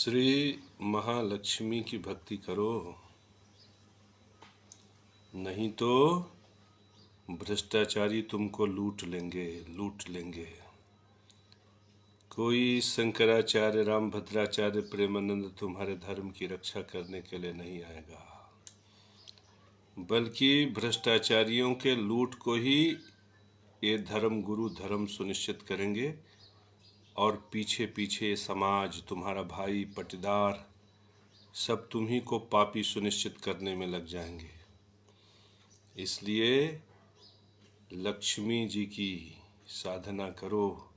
श्री महालक्ष्मी की भक्ति करो, नहीं तो भ्रष्टाचारी तुमको लूट लेंगे। कोई शंकराचार्य, रामभद्राचार्य, प्रेमानंद तुम्हारे धर्म की रक्षा करने के लिए नहीं आएगा, बल्कि भ्रष्टाचारियों के लूट को ही ये धर्म गुरु धर्म सुनिश्चित करेंगे और पीछे पीछे समाज, तुम्हारा भाई, पटीदार सब तुम्ही को पापी सुनिश्चित करने में लग जाएंगे। इसलिए लक्ष्मी जी की साधना करो,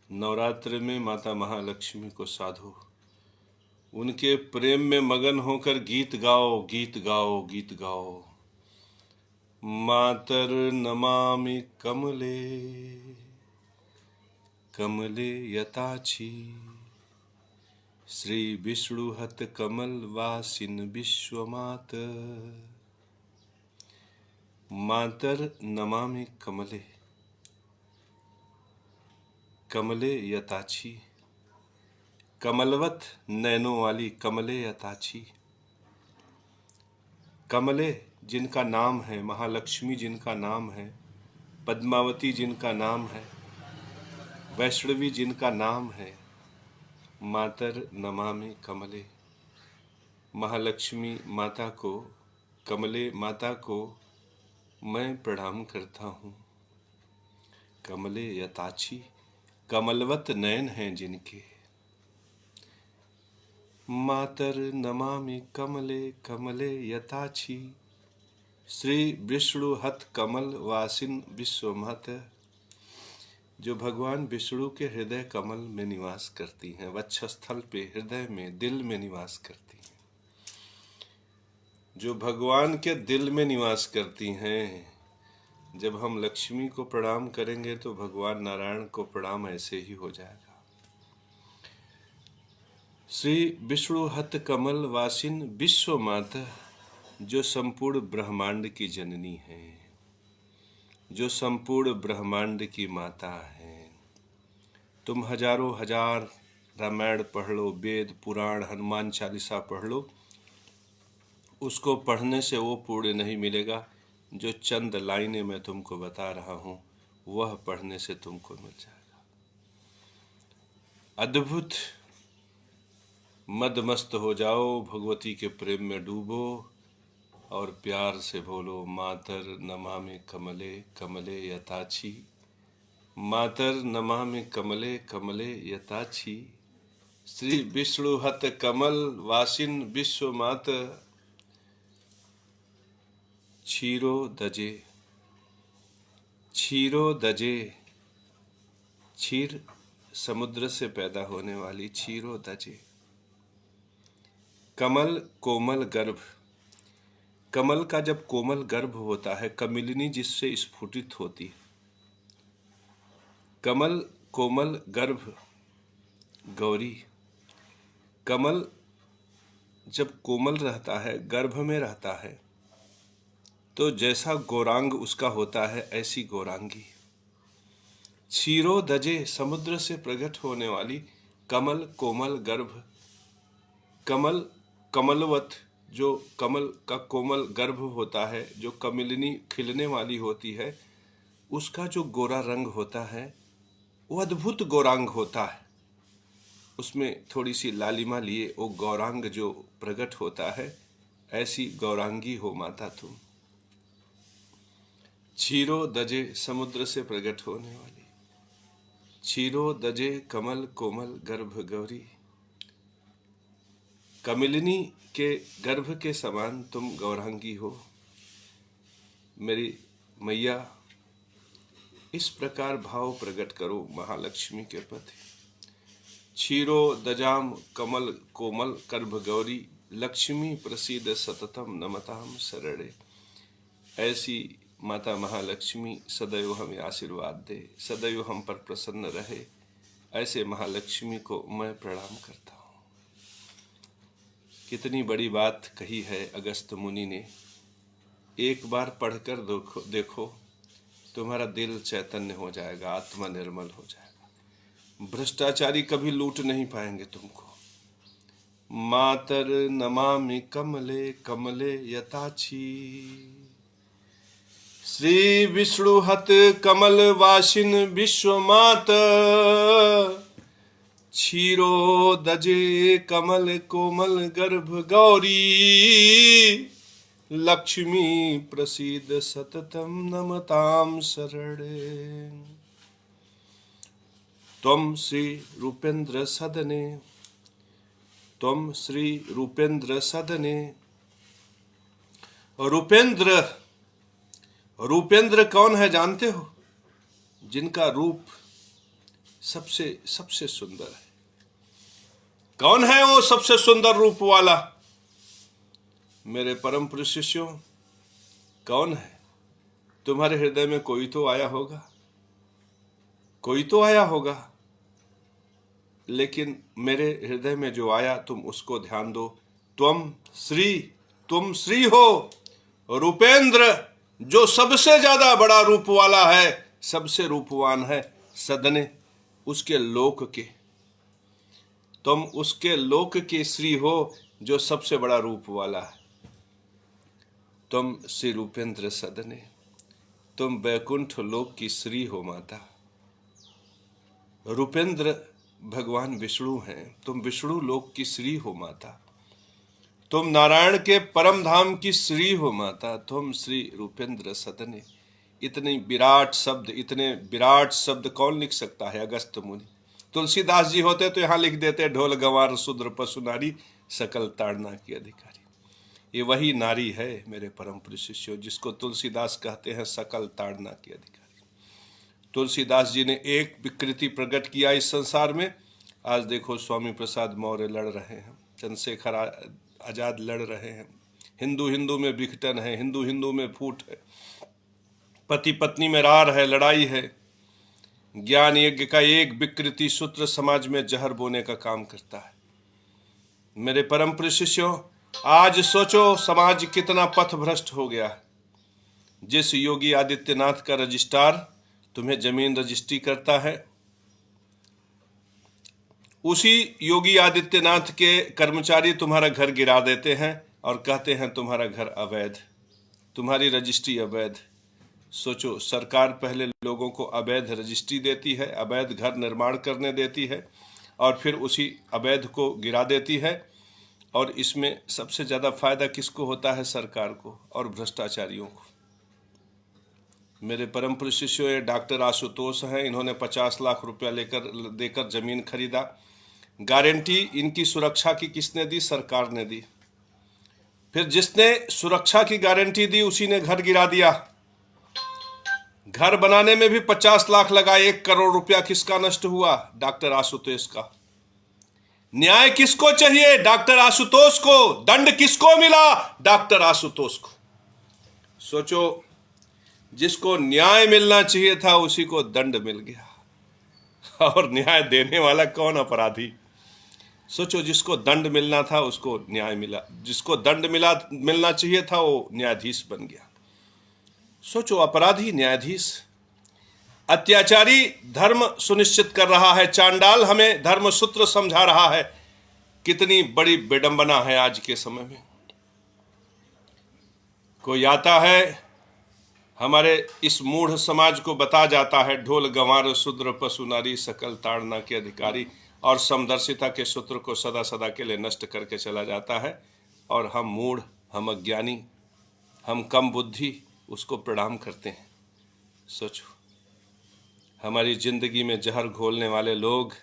नवरात्र में माता महालक्ष्मी को साधो, उनके प्रेम में मगन होकर गीत गाओ, गीत गाओ, गीत गाओ। मातर नमामि कमले कमले यताची, श्री विष्णुहत कमल वासिन विश्वमात। मातर नमामि कमले कमले यताची, कमलवत नैनों वाली कमले यताची। कमले जिनका नाम है, महालक्ष्मी जिनका नाम है, पद्मावती जिनका नाम है, वैष्णवी जिनका नाम है, मातर नमामि कमले। महालक्ष्मी माता को, कमले माता को मैं प्रणाम करता हूँ। कमले यताची, कमलवत नयन हैं जिनके। मातर नमामि कमले कमले यताची, श्री विष्णु हत कमल वासिन विश्वमात। जो भगवान विष्णु के हृदय कमल में निवास करती हैं, वक्षस्थल पे, हृदय में, दिल में निवास करती हैं, जो भगवान के दिल में निवास करती हैं। जब हम लक्ष्मी को प्रणाम करेंगे तो भगवान नारायण को प्रणाम ऐसे ही हो जाएगा। श्री विष्णु हत कमल वासिन विश्व माता, जो संपूर्ण ब्रह्मांड की जननी है, जो संपूर्ण ब्रह्मांड की माता है। तुम हजारों हजार रामायण पढ़ लो, वेद पुराण हनुमान चालीसा पढ़ लो, उसको पढ़ने से वो पूर्ण नहीं मिलेगा जो चंद लाइनें मैं तुमको बता रहा हूँ, वह पढ़ने से तुमको मिल जाएगा। अद्भुत मदमस्त हो जाओ, भगवती के प्रेम में डूबो और प्यार से बोलो, मातर नमामि कमले कमले यताची। मातर नमामि कमले कमले यताची, श्री विष्णु हत कमल वासिन विश्वमात। क्षीरो दजे, क्षीरो दजे, क्षीर समुद्र से पैदा होने वाली, क्षीरो दजे। कमल कोमल गर्भ, कमल का जब कोमल गर्भ होता है, कमिलिनी जिससे स्फुटित होती है, कमल कोमल गर्भ गौरी। कमल जब कोमल रहता है, गर्भ में रहता है, तो जैसा गौरांग उसका होता है, ऐसी गौरांगी। क्षीरो दजे, समुद्र से प्रकट होने वाली, कमल कोमल गर्भ। कमल कमलवत, जो कमल का कोमल गर्भ होता है, जो कमलिनी खिलने वाली होती है, उसका जो गोरा रंग होता है वो अद्भुत गौरांग होता है। उसमें थोड़ी सी लालिमा लिए वो गौरांग जो प्रकट होता है, ऐसी गौरांगी हो माता तुम। क्षीरो दजे, समुद्र से प्रकट होने वाली, क्षीरो दजे कमल कोमल गर्भ गौरी। कमलिनी के गर्भ के समान तुम गौरांगी हो मेरी मैया। इस प्रकार भाव प्रकट करो महालक्ष्मी के प्रति। क्षीरो दजाम कमल कोमल गर्भ गौरी, लक्ष्मी प्रसीद सततम नमताम शरणे। ऐसी माता महालक्ष्मी सदैव हमें आशीर्वाद दे, सदैव हम पर प्रसन्न रहे। ऐसे महालक्ष्मी को मैं प्रणाम करता हूँ। कितनी बड़ी बात कही है अगस्त मुनि ने। एक बार पढ़कर देखो, तुम्हारा दिल चैतन्य हो जाएगा, आत्मा निर्मल हो जाएगा। भ्रष्टाचारी कभी लूट नहीं पाएंगे तुमको। मातर नमामि कमले कमले यताची। श्री विष्णुहत कमल वासिन विश्वमात, क्षीरो दजे कमल कोमल गर्भ गौरी। लक्ष्मी प्रसीद सततम नमताम शरणे। त्वं श्री रूपेन्द्र सदने, त्वं श्री रूपेन्द्र सदने। रूपेन्द्र, रूपेन्द्र कौन है जानते हो? जिनका रूप सबसे सबसे सुंदर है। कौन है वो सबसे सुंदर रूप वाला? मेरे परम पुरुष शिष्यों, कौन है? तुम्हारे हृदय में कोई तो आया होगा, कोई तो आया होगा। लेकिन मेरे हृदय में जो आया, तुम उसको ध्यान दो। तुम श्री हो रूपेन्द्र, जो सबसे ज्यादा बड़ा रूप वाला है, सबसे रूपवान है, सदने उसके लोक के। तुम उसके लोक के श्री हो जो सबसे बड़ा रूप वाला है। तुम श्री रूपेन्द्र सदने, तुम बैकुंठ लोक की श्री हो माता। रूपेन्द्र भगवान विष्णु हैं, तुम विष्णु लोक की श्री हो माता। तुम नारायण के परम धाम की श्री हो माता। तुम श्री रूपेन्द्र सदने। इतने विराट शब्द कौन लिख सकता है? अगस्त मुनि। तुलसीदास जी होते तो यहां लिख देते, ढोल गंवार शूद्र पशु नारी, सकल ताड़ना की अधिकारी। ये वही नारी है मेरे परम पुरुष शिष्यों, जिसको तुलसीदास कहते हैं सकल ताड़ना की अधिकारी। तुलसीदास जी ने एक विकृति प्रकट किया इस संसार में। आज देखो स्वामी प्रसाद मौर्य लड़ रहे हैं, चंद्रशेखर आजाद लड़ रहे हैं, हिंदू में विघटन है, हिंदू में फूट है, पति पत्नी में रार है, लड़ाई है। ज्ञान यज्ञ का एक विकृति सूत्र समाज में जहर बोने का काम करता है। मेरे परम प्रिय शिष्यों, आज सोचो समाज कितना पथ भ्रष्ट हो गया है। जिस योगी आदित्यनाथ का रजिस्ट्रार तुम्हें जमीन रजिस्ट्री करता है, उसी योगी आदित्यनाथ के कर्मचारी तुम्हारा घर गिरा देते हैं और कहते हैं तुम्हारा घर अवैध, तुम्हारी रजिस्ट्री अवैध। सोचो, सरकार पहले लोगों को अवैध रजिस्ट्री देती है, अवैध घर निर्माण करने देती है और फिर उसी अवैध को गिरा देती है। और इसमें सबसे ज़्यादा फायदा किसको होता है? सरकार को और भ्रष्टाचारियों को। मेरे परम पुरुष शिष्यों, ये डॉक्टर आशुतोष हैं, इन्होंने 50 लाख रुपया देकर जमीन खरीदा। गारंटी इनकी सुरक्षा की किसने दी? सरकार ने दी। फिर जिसने सुरक्षा की गारंटी दी उसी ने घर गिरा दिया। घर बनाने में भी 50 लाख लगा, 1 करोड़ रुपया किसका नष्ट हुआ? डॉक्टर आशुतोष का। न्याय किसको चाहिए? डॉक्टर आशुतोष को। दंड किसको मिला? डॉक्टर आशुतोष को। सोचो, जिसको न्याय मिलना चाहिए था उसी को दंड मिल गया। और न्याय देने वाला कौन? अपराधी। सोचो, जिसको दंड मिलना था उसको न्याय मिला, जिसको दंड मिलना चाहिए था वो न्यायाधीश बन गया। सोचो, अपराधी न्यायाधीश। अत्याचारी धर्म सुनिश्चित कर रहा है, चांडाल हमें धर्म सूत्र समझा रहा है। कितनी बड़ी विडंबना है आज के समय में। कोई आता है, हमारे इस मूढ़ समाज को बता जाता है, ढोल गंवार शूद्र पशु नारी, सकल ताड़ना के अधिकारी, और समदर्शिता के सूत्र को सदा सदा के लिए नष्ट करके चला जाता है। और हम मूढ़, हम अज्ञानी, हम कम बुद्धि उसको प्रणाम करते हैं। सोचो, हमारी जिंदगी में जहर घोलने वाले लोग,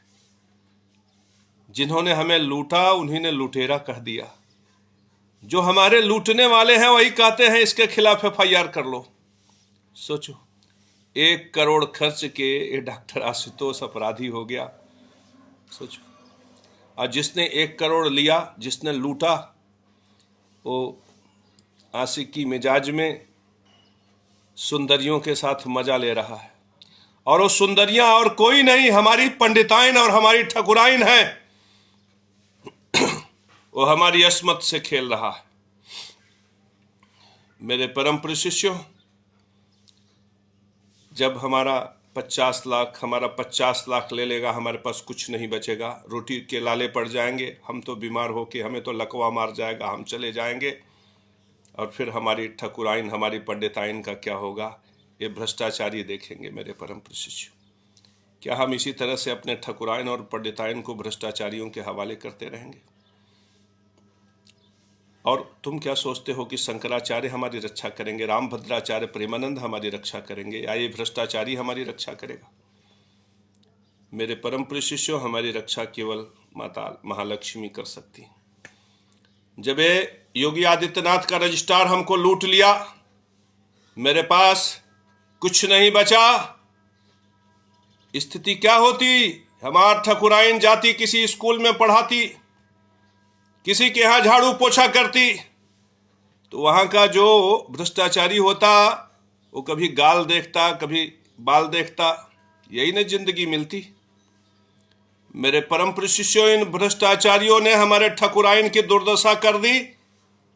जिन्होंने हमें लूटा उन्हीं ने लुटेरा कह दिया। जो हमारे लूटने वाले हैं वही कहते हैं इसके खिलाफ FIR कर लो। सोचो, 1 करोड़ खर्च के ये डॉक्टर आशुतोष अपराधी हो गया। सोचो, और जिसने 1 करोड़ लिया, जिसने लूटा, वो आशिकी मिजाज में सुंदरियों के साथ मजा ले रहा है। और वो सुंदरियां और कोई नहीं, हमारी पंडिताइन और हमारी ठकुराइन है। वो हमारी अस्मत से खेल रहा है। मेरे परम प्रिय शिष्यों, जब हमारा 50 लाख, हमारा 50 लाख ले लेगा, हमारे पास कुछ नहीं बचेगा, रोटी के लाले पड़ जाएंगे, हम तो बीमार होके हमें तो लकवा मार जाएगा, हम चले जाएंगे, और फिर हमारी ठकुराइन, हमारी पंडिताइन का क्या होगा, ये भ्रष्टाचारी देखेंगे। मेरे परम शिष्य, क्या हम इसी तरह से अपने ठकुराइन और पंडिताइन को भ्रष्टाचारियों के हवाले करते रहेंगे? और तुम क्या सोचते हो कि शंकराचार्य हमारी रक्षा करेंगे, रामभद्राचार्य, प्रेमानंद हमारी रक्षा करेंगे, या ये भ्रष्टाचारी हमारी रक्षा करेगा? मेरे परम प्रिय शिष्यों, हमारी रक्षा केवल माता महालक्ष्मी कर सकती। जब ये योगी आदित्यनाथ का रजिस्ट्रार हमको लूट लिया, मेरे पास कुछ नहीं बचा, स्थिति क्या होती? हमार ठकुराइन जाती किसी स्कूल में पढ़ाती, किसी के यहां झाड़ू पोछा करती, तो वहां का जो भ्रष्टाचारी होता वो कभी गाल देखता, कभी बाल देखता, यही न जिंदगी मिलती। मेरे परम प्रिय शिष्यों, इन भ्रष्टाचारियों ने हमारे ठकुराइन की दुर्दशा कर दी,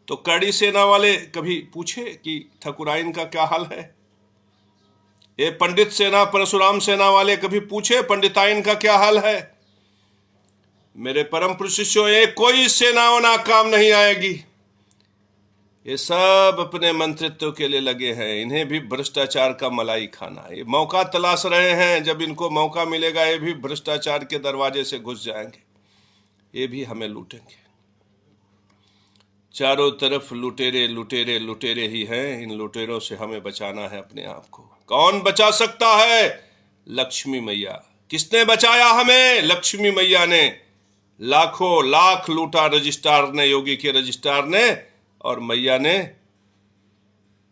तो कड़ी सेना वाले कभी पूछे कि ठकुराइन का क्या हाल है? ये पंडित सेना, परशुराम सेना वाले कभी पूछे पंडिताइन का क्या हाल है? मेरे परम प्रिय शिष्यों, ये कोई सेनाओं ना काम नहीं आएगी, ये सब अपने मंत्रित्व के लिए लगे हैं, इन्हें भी भ्रष्टाचार का मलाई खाना है। ये मौका तलाश रहे हैं, जब इनको मौका मिलेगा ये भी भ्रष्टाचार के दरवाजे से घुस जाएंगे, ये भी हमें लूटेंगे। चारों तरफ लुटेरे लुटेरे लुटेरे ही हैं, इन लुटेरों से हमें बचाना है अपने आप को। कौन बचा सकता है? लक्ष्मी मैया। किसने बचाया हमें? लक्ष्मी मैया ने। लाखों लाख लूटा रजिस्ट्रार ने, योगी के रजिस्ट्रार ने, और मैया ने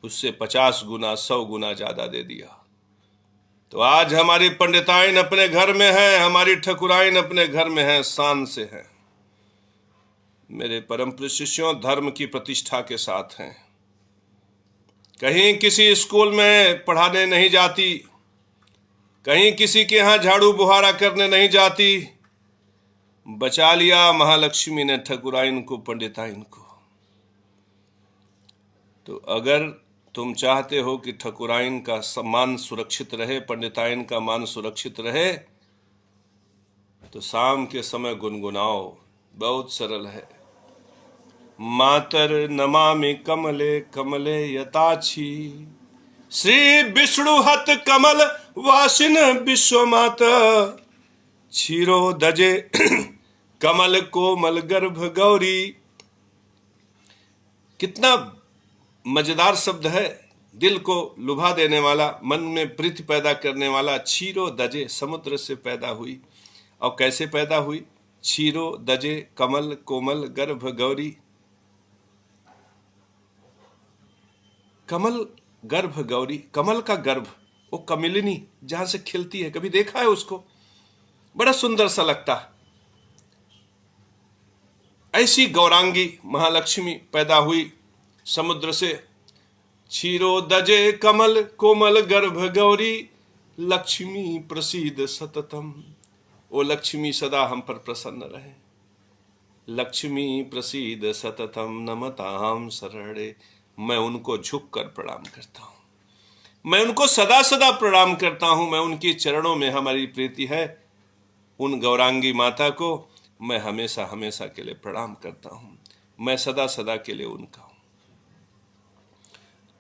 उससे 50 गुना 100 गुना ज्यादा दे दिया। तो आज हमारी पंडिताइन अपने घर में है, हमारी ठकुराइन अपने घर में है, शान से है। मेरे परम प्रिय शिष्यों, धर्म की प्रतिष्ठा के साथ हैं, कहीं किसी स्कूल में पढ़ाने नहीं जाती, कहीं किसी के यहां झाड़ू बुहारा करने नहीं जाती। बचा लिया महालक्ष्मी ने ठकुराइन को, पंडिताइन को। तो अगर तुम चाहते हो कि ठकुराइन का सम्मान सुरक्षित रहे, पंडिताइन का मान सुरक्षित रहे, तो शाम के समय गुनगुनाओ, बहुत सरल है। मातर नमामि कमले कमले यताक्षी, श्री विष्णु हत कमल वासिन विश्वमाता, क्षीरो दजे कमल कोमल गर्भ गौरी। कितना मजेदार शब्द है, दिल को लुभा देने वाला, मन में प्रीति पैदा करने वाला। क्षीरो दजे, समुद्र से पैदा हुई। और कैसे पैदा हुई? क्षीरो दजे कमल कोमल गर्भ गौरी। कमल गर्भ गौरी, कमल का गर्भ, वो कमिलिनी जहां से खिलती है, कभी देखा है उसको? बड़ा सुंदर सा लगता है। ऐसी गौरांगी महालक्ष्मी पैदा हुई समुद्र से। क्षीरो दजे कमल कोमल गर्भ गौरी, लक्ष्मी प्रसीद सततम। ओ लक्ष्मी सदा हम पर प्रसन्न रहे। लक्ष्मी प्रसीद सततम नमताम शरणे। मैं उनको झुक कर प्रणाम करता हूं, मैं उनको सदा सदा प्रणाम करता हूं। मैं उनके चरणों में हमारी प्रीति है। उन गौरांगी माता को मैं हमेशा हमेशा के लिए प्रणाम करता हूं। मैं सदा सदा के लिए उनका हूं।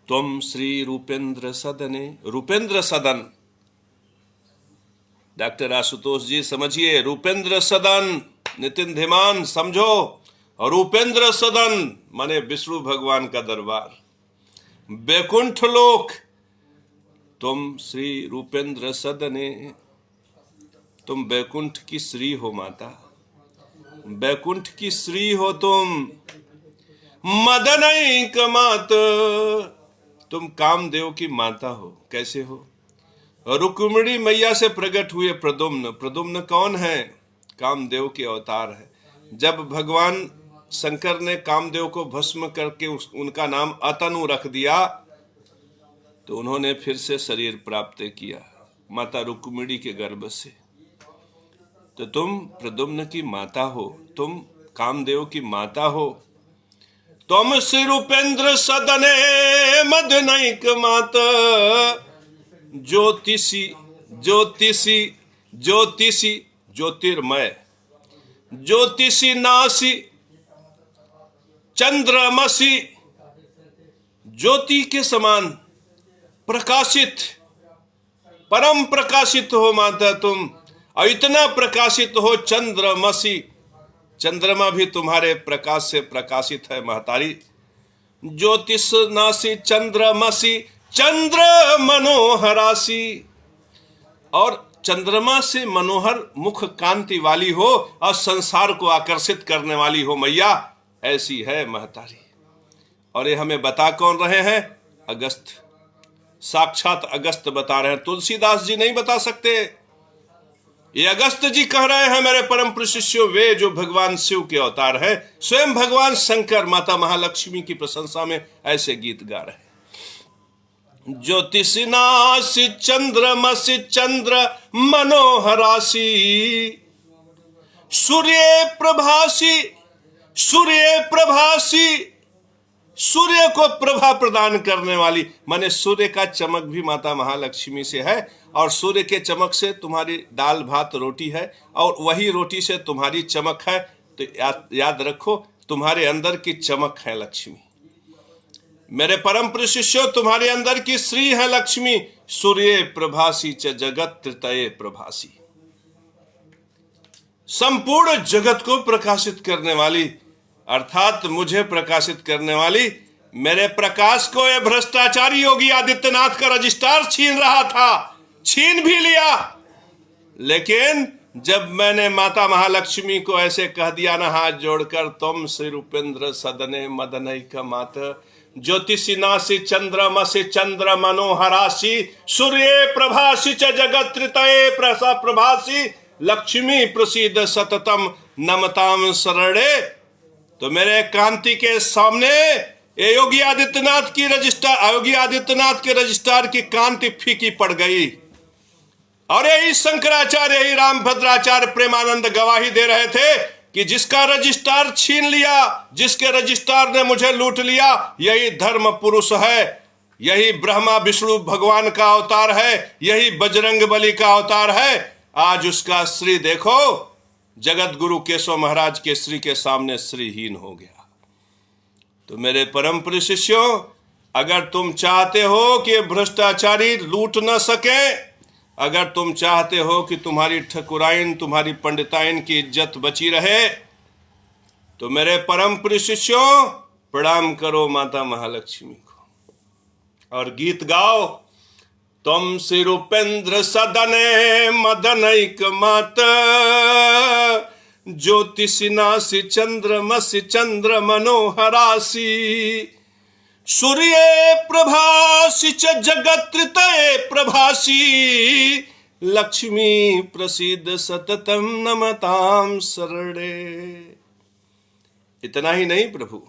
तुम श्री रूपेंद्र सदने, रूपेंद्र सदन, डॉक्टर आशुतोष जी समझिए, रूपेंद्र सदन, नितिन धीमान समझो। और रूपेंद्र सदन माने विष्णु भगवान का दरबार, बैकुंठ लोक। तुम श्री रूपेंद्र सदने, तुम बैकुंठ की श्री हो माता, बैकुंठ की श्री हो तुम। मदनैक मात, तुम कामदेव की माता हो। कैसे हो? रुक्मिणी मैया से प्रकट हुए प्रद्युम्न। प्रद्युम्न कौन है? कामदेव के अवतार है। जब भगवान शंकर ने कामदेव को भस्म करके उनका नाम अतनु रख दिया, तो उन्होंने फिर से शरीर प्राप्त किया माता रुक्मिणी के गर्भ से। तो तुम प्रद्युम्न की माता हो, तुम कामदेव की माता हो। तुम श्री रूपेंद्र सदने मदनैक माता, ज्योतिषी ज्योतिषी ज्योतिषी ज्योतिर्मय ज्योतिषी नासी चंद्रमसी, ज्योति के समान प्रकाशित, परम प्रकाशित हो माता तुम, और इतना प्रकाशित हो चंद्रमसी, चंद्रमा भी तुम्हारे प्रकाश से प्रकाशित है महतारी। ज्योतिष नासी चंद्रमसी चंद्र मनोहरासी, और चंद्रमा से मनोहर मुख कांति वाली हो और संसार को आकर्षित करने वाली हो मैया, ऐसी है महतारी। और ये हमें बता कौन रहे हैं? अगस्त, साक्षात अगस्त बता रहे हैं, तुलसीदास जी नहीं बता सकते। ये अगस्त जी कह रहे हैं मेरे परम प्रिय शिष्यों, वे जो भगवान शिव के अवतार है, स्वयं भगवान शंकर माता महालक्ष्मी की प्रशंसा में ऐसे गीत गा रहे हैं। ज्योतिषनासी चंद्रमसी चंद्र मनोहरासी, सूर्य प्रभासी, सूर्य प्रभासी, सूर्य को प्रभा प्रदान करने वाली, माने सूर्य का चमक भी माता महालक्ष्मी से है, और सूर्य के चमक से तुम्हारी दाल भात रोटी है, और वही रोटी से तुम्हारी चमक है। तो याद रखो, तुम्हारे अंदर की चमक है लक्ष्मी। मेरे परम प्रिय शिष्यों, तुम्हारे अंदर की श्री है लक्ष्मी। सूर्य प्रभासी च जगत त्रितये प्रभासी, संपूर्ण जगत को प्रकाशित करने वाली, अर्थात मुझे प्रकाशित करने वाली। मेरे प्रकाश को ये भ्रष्टाचारी योगी आदित्यनाथ का रजिस्ट्रार छीन रहा था, छीन भी लिया, लेकिन जब मैंने माता महालक्ष्मी को ऐसे कह दिया ना हाथ जोड़कर, तुम श्री रूपेंद्र सदने मदनैक मात ज्योतिषी नासी चंद्रमसी चंद्र मनोहरासी, सूर्य प्रभासी च जगत त्रितये प्रभासी, लक्ष्मी प्रसीद सततम नमताम शरणे। तो मेरे कांति के सामने ये योगी आदित्यनाथ की रजिस्ट्रार की कांति फीकी पड़ गई। और यही शंकराचार्य, यही रामभद्राचार्य प्रेमानंद गवाही दे रहे थे कि जिसका रजिस्ट्रार छीन लिया, जिसके रजिस्ट्रार ने मुझे लूट लिया, यही धर्म पुरुष है, यही ब्रह्मा विष्णु भगवान का अवतार है, यही बजरंग बली का अवतार है। आज उसका श्री देखो, जगत गुरु केशव महाराज के श्री के सामने श्रीहीन हो गया। तो मेरे परम प्रिय शिष्यों, अगर तुम चाहते हो कि भ्रष्टाचारी लूट न सके, अगर तुम चाहते हो कि तुम्हारी ठकुराइन, तुम्हारी पंडिताइन की इज्जत बची रहे, तो मेरे परम प्रिय शिष्यों प्रणाम करो माता महालक्ष्मी को और गीत गाओ। तुम श्री रूपेंद्र सदने मदनैक मात ज्योतिषी नासी चंद्रमसी चंद्र मनोहरासी, सूर्य प्रभासी च जगत त्रितये प्रभासी, लक्ष्मी प्रसीद सततम नमताम शरणे। इतना ही नहीं प्रभु,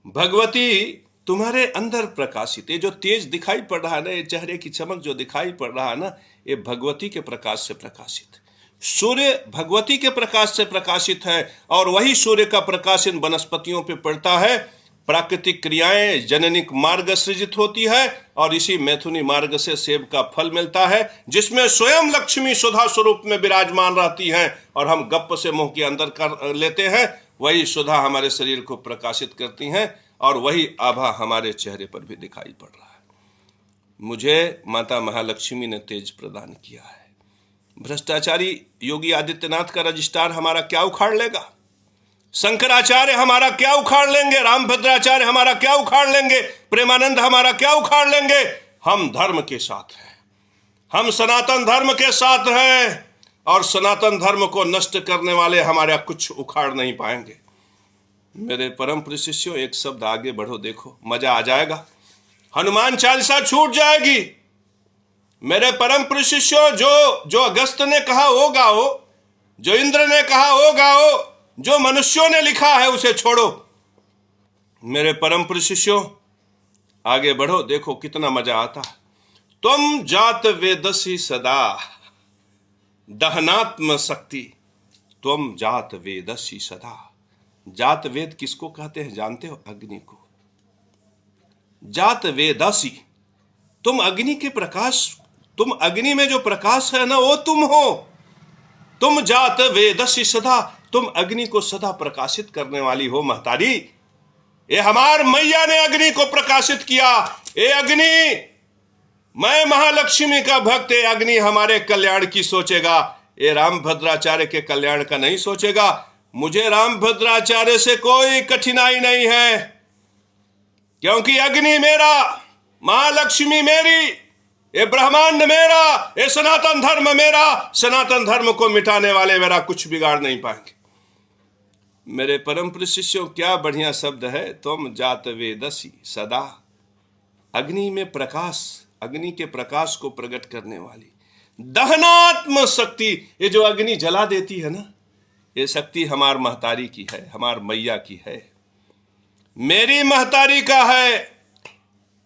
भगवती तुम्हारे अंदर प्रकाशित, ये जो तेज दिखाई पड़ रहा है ना, ये चेहरे की चमक जो दिखाई पड़ रहा है ना, ये भगवती के प्रकाश से प्रकाशित। सूर्य भगवती के प्रकाश से प्रकाशित है, और वही सूर्य का प्रकाश इन वनस्पतियों पे पड़ता है। प्राकृतिक क्रियाएं जननिक मार्ग सृजित होती है, और इसी मैथुनी मार्ग से सेब का फल मिलता है, जिसमें स्वयं लक्ष्मी सुधा स्वरूप में विराजमान रहती हैं, और हम गप्प से मुंह के अंदर कर लेते हैं। वही सुधा हमारे शरीर को प्रकाशित करती हैं, और वही आभा हमारे चेहरे पर भी दिखाई पड़ रहा है। मुझे माता महालक्ष्मी ने तेज प्रदान किया है। भ्रष्टाचारी योगी आदित्यनाथ का रजिस्ट्रार हमारा क्या उखाड़ लेगा? शंकराचार्य हमारा क्या उखाड़ लेंगे? रामभद्राचार्य हमारा क्या उखाड़ लेंगे? प्रेमानंद हमारा क्या उखाड़ लेंगे? हम धर्म के साथ हैं, हम सनातन धर्म के साथ हैं, और सनातन धर्म को नष्ट करने वाले हमारा कुछ उखाड़ नहीं पाएंगे। मेरे परम प्रिय शिष्यों, एक शब्द आगे बढ़ो, देखो मजा आ जाएगा। हनुमान चालीसा छूट जाएगी। मेरे परम प्रिय शिष्यों, जो अगस्त ने कहा वो गाओ, जो इंद्र ने कहा वो गाओ, जो मनुष्यों ने लिखा है उसे छोड़ो। मेरे परम प्रिय शिष्यों, आगे बढ़ो, देखो कितना मजा आता है। तुम जात वेदसी सदा दहनात्म शक्ति, तुम जात वेदसी सदा। जात वेद किसको कहते हैं जानते हो? अग्नि को। जात वेदसी, तुम अग्नि के प्रकाश तुम अग्नि में जो प्रकाश है ना, वो तुम हो। तुम जात वेदसी सदा, तुम अग्नि को सदा प्रकाशित करने वाली हो महतारी। ये हमार मैया ने अग्नि को प्रकाशित किया। ये अग्नि, मैं महालक्ष्मी का भक्त, ये अग्नि हमारे कल्याण की सोचेगा, ये रामभद्राचार्य के कल्याण का नहीं सोचेगा। मुझे रामभद्राचार्य से कोई कठिनाई नहीं है, क्योंकि अग्नि मेरा, महालक्ष्मी मेरी, ये ब्रह्मांड मेरा, ये सनातन धर्म मेरा। सनातन धर्म को मिटाने वाले मेरा कुछ बिगाड़ नहीं पाएंगे। मेरे परम प्रिय शिष्यों, क्या बढ़िया शब्द है, तुम जात वेदसी सदा। अग्नि में प्रकाश, अग्नि के प्रकाश को प्रकट करने वाली दहनात्म शक्ति, ये जो अग्नि जला देती है ना, ये शक्ति हमार महतारी की है, हमार मैया की है, मेरी महतारी का है।